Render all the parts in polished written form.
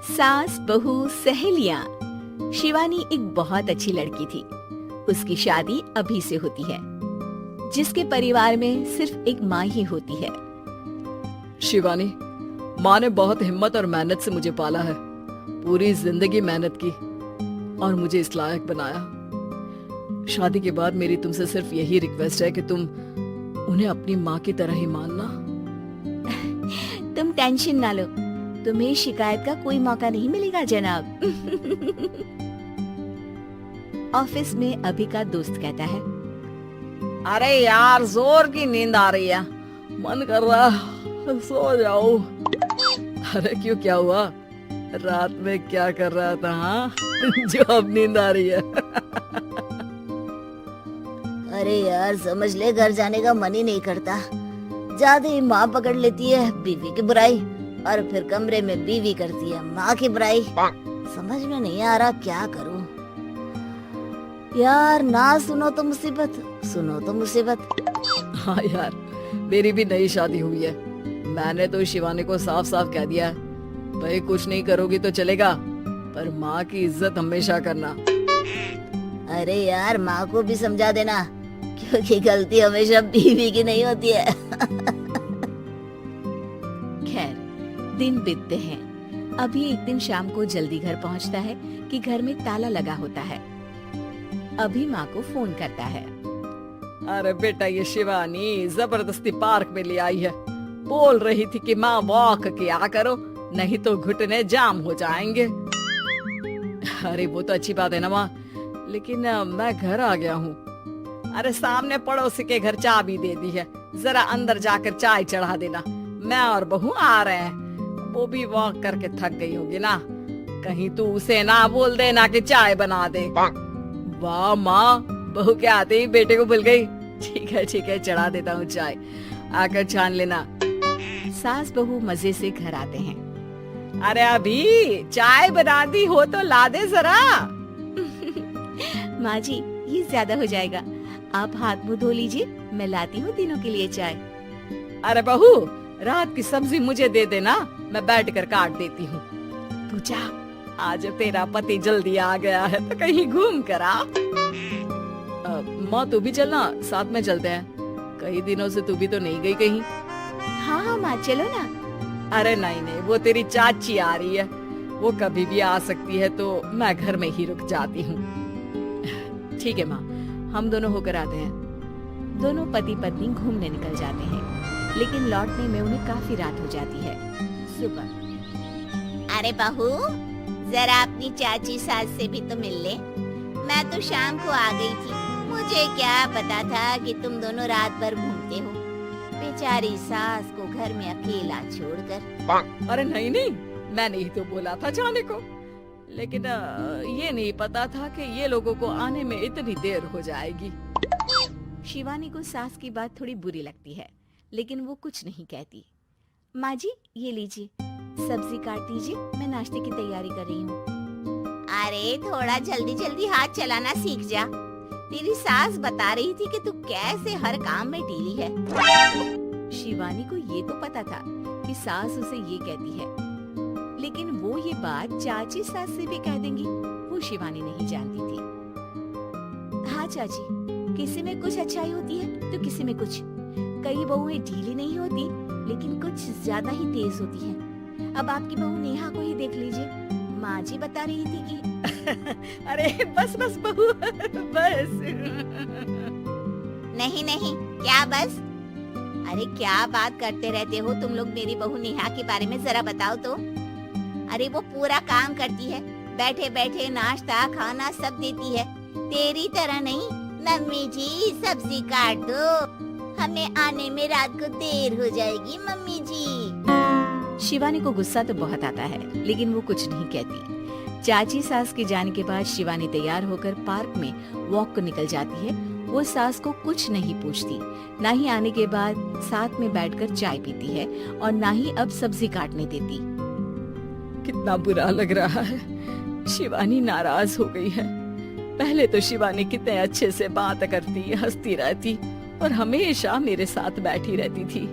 सास बहू सहेलियां। शिवानी एक बहुत अच्छी लड़की थी। उसकी शादी अभी से होती है, जिसके परिवार में सिर्फ एक माँ ही होती है। शिवानी, माँ ने बहुत हिम्मत और मेहनत से मुझे पाला है। पूरी जिंदगी मेहनत की और मुझे इस लायक बनाया। शादी के बाद मेरी तुमसे सिर्फ यही रिक्वेस्ट है कि तुम उन्हें अपनी माँ की तरह ही मानना। तुम टेंशन ना लो, तुम्हें शिकायत का कोई मौका नहीं मिलेगा जनाब। ऑफिस में अभी का दोस्त कहता है, अरे यार, जोर की नींद आ रही है, मन कर रहा सो जाओ। अरे क्यों, क्या हुआ? रात में क्या कर रहा था हाँ? जो अब नींद आ रही है। अरे यार, समझ ले, घर जाने का मन ही नहीं करता। ज्यादा ही माँ पकड़ लेती है बीवी की बुराई, और फिर कमरे में बीवी करती है माँ की बुराई। समझ में नहीं आ रहा क्या करूं। यार, ना सुनो तो मुसीबत, सुनो तो मुसीबत। हाँ यार, मेरी भी नई शादी हुई है। मैंने तो शिवानी को साफ साफ कह दिया है, भाई कुछ नहीं करोगी तो चलेगा, पर माँ की इज्जत हमेशा करना। अरे यार, माँ को भी समझा देना, क्योंकि गलती हमेशा बीवी की नहीं होती है। खैर, दिन बीतते हैं। अभी एक दिन शाम को जल्दी घर पहुंचता है कि घर में ताला लगा होता है। अभी माँ को फोन करता है। अरे बेटा, ये शिवानी जबरदस्ती पार्क में ले आई है। बोल रही थी कि माँ वॉक किया करो, नहीं तो घुटने जाम हो जाएंगे। अरे वो तो अच्छी बात है ना माँ, लेकिन मैं घर आ गया हूँ। अरे सामने पड़ोसी के घर चाबी दे दी है, जरा अंदर जाकर चाय चढ़ा देना। मैं और बहू आ रहे हैं। वो भी वॉक करके थक गई होगी ना, कहीं तू उसे ना बोल देना कि चाय बना दे। वाह माँ, बहू के आते ही बेटे को भूल गई। ठीक है, चढ़ा देता हूँ चाय, आकर छान लेना। सास बहू मजे से घर आते हैं। अरे अभी चाय बना दी हो तो ला दे जरा। माँ जी, ये ज्यादा हो जाएगा, आप हाथ मुंह धो लीजिए, मैं लाती हूँ तीनों के लिए चाय। अरे बहू, रात की सब्जी मुझे दे देना, मैं बैठ कर काट देती हूँ। तू जा, आज तेरा पति जल्दी आ गया है तो कहीं घूम कर आ। माँ तू भी चलना, साथ में चलते हैं। कई दिनों से तू भी तो नहीं गई कहीं। हाँ माँ, चलो ना। अरे नहीं, वो तेरी चाची आ रही है, वो कभी भी आ सकती है, तो मैं घर में ही रुक जाती हूँ। ठीक है माँ, हम दोनों होकर आते हैं। दोनों पति पत्नी घूमने निकल जाते हैं, लेकिन लौटने में उन्हें काफी रात हो जाती है। सुबह, अरे बहू, जरा अपनी चाची सास से भी तो मिल ले। मैं तो शाम को आ गई थी, मुझे क्या पता था कि तुम दोनों रात भर घूमते हो। बेचारी सास को घर में अकेला छोड़कर। अरे नहीं, मैंने ही तो बोला था जाने को, लेकिन ये नहीं पता था कि ये लोगों को आने में इतनी देर हो जाएगी। शिवानी को सास की बात थोड़ी बुरी लगती है, लेकिन वो कुछ नहीं कहती। माँ जी, ये लीजिए, सब्जी काट दीजिए, मैं नाश्ते की तैयारी कर रही हूँ। अरे थोड़ा जल्दी जल्दी हाथ चलाना सीख जा। तेरी सास बता रही थी कि तू कैसे हर काम में ढीली है। शिवानी को ये तो पता था कि सास उसे ये कहती है, लेकिन वो ये बात चाची सास से भी कह देंगी, वो शिवानी नहीं जानती थी। हाँ चाची, किसी में कुछ अच्छाई होती है तो किसी में कुछ। कई बहुएं ढीली नहीं होती, लेकिन कुछ ज्यादा ही तेज होती हैं। अब आपकी बहू नेहा को ही देख लीजिए, माँ जी बता रही थी कि अरे बस बहू, बस। नहीं, क्या बस? अरे क्या बात करते रहते हो तुम लोग मेरी बहू नेहा के बारे में, जरा बताओ तो। अरे वो पूरा काम करती है, बैठे बैठे नाश्ता खाना सब देती है। तेरी तरह नहीं, मम्मी जी सब्जी काट दो, हमें आने में रात को देर हो जाएगी मम्मी जी। शिवानी को गुस्सा तो बहुत आता है, लेकिन वो कुछ नहीं कहती। चाची सास के जाने के बाद शिवानी तैयार होकर पार्क में वॉक को निकल जाती है। वो सास को कुछ नहीं पूछती, ना ही आने के बाद साथ में बैठकर चाय पीती है, और ना ही अब सब्जी काटने देती। कितना बुरा लग रहा है, शिवानी नाराज हो गई है। पहले तो शिवानी कितने अच्छे से बात करती, हंसती रहती और हमेशा मेरे साथ बैठी रहती थी।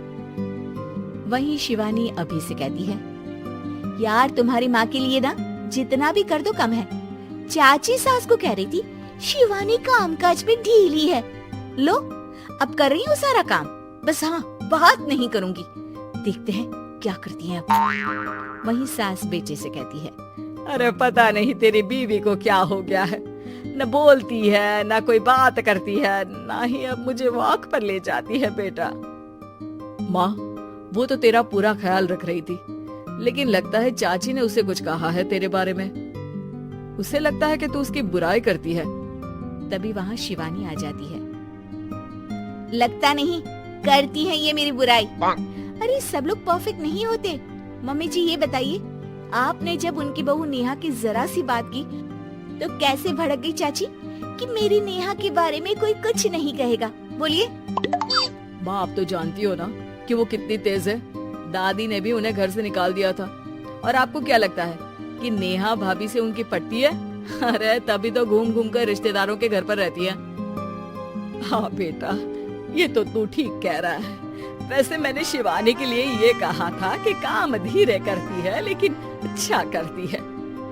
वहीं शिवानी अभी से कहती है, यार तुम्हारी माँ के लिए ना जितना भी कर दो कम है। चाची सास को कह रही थी शिवानी कामकाज में ढीली है। लो अब कर रही हूँ सारा काम, बस हाँ बात नहीं करूंगी। देखते हैं क्या करती है अब। वहीं सास बेटे से कहती है, अरे पता नहीं तेरी बीवी को क्या हो गया है, न बोलती है न कोई बात करती है, ना ही अब मुझे वॉक पर ले जाती है। बेटा माँ वो तो तेरा पूरा ख्याल रख रही थी, लेकिन लगता है चाची ने उसे कुछ कहा है तेरे बारे में। उसे लगता है कि तू उसकी बुराई करती है। तभी वहाँ शिवानी आ जाती है। लगता नहीं करती है ये मेरी बुराई। अरे सब लोग परफेक्ट नहीं होते। मम्मी जी ये बताइए, आपने जब उनकी बहू नेहा की जरा सी बात की तो कैसे भड़क गई चाची कि मेरी नेहा के बारे में कोई कुछ नहीं कहेगा। बोलिए। माँ आप तो जानती हो ना कि वो कितनी तेज है। दादी ने भी उन्हें घर से निकाल दिया था। और आपको क्या लगता है कि नेहा भाभी से उनकी पटती है? अरे तभी तो घूम घूम कर रिश्तेदारों के घर पर रहती है। हाँ बेटा ये तो तू ठीक कह रहा है। वैसे मैंने शिवानी के लिए ये कहा था कि काम धीरे करती है लेकिन अच्छा करती है।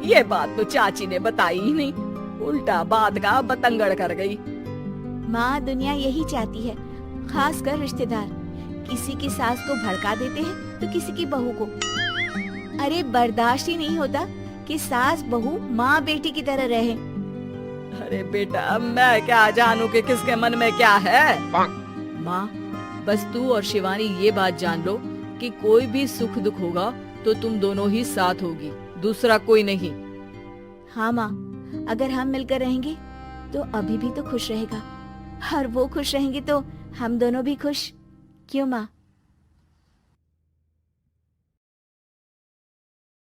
ये बात तो चाची ने बताई ही नहीं, उल्टा बात का बतंगड़ कर गई। माँ दुनिया यही चाहती है, खासकर रिश्तेदार किसी की सास को भड़का देते हैं तो किसी की बहू को। अरे बर्दाश्त ही नहीं होता कि सास बहू माँ बेटी की तरह रहे। अरे बेटा मैं क्या जानूं कि किसके मन में क्या है। माँ बस तू और शिवानी ये बात जान लो कि कोई भी सुख दुख होगा तो तुम दोनों ही साथ होगी, दूसरा कोई नहीं। हाँ माँ, अगर हम मिलकर रहेंगे तो अभी भी तो खुश रहेगा, और वो खुश रहेंगे तो हम दोनों भी खुश। क्यों माँ?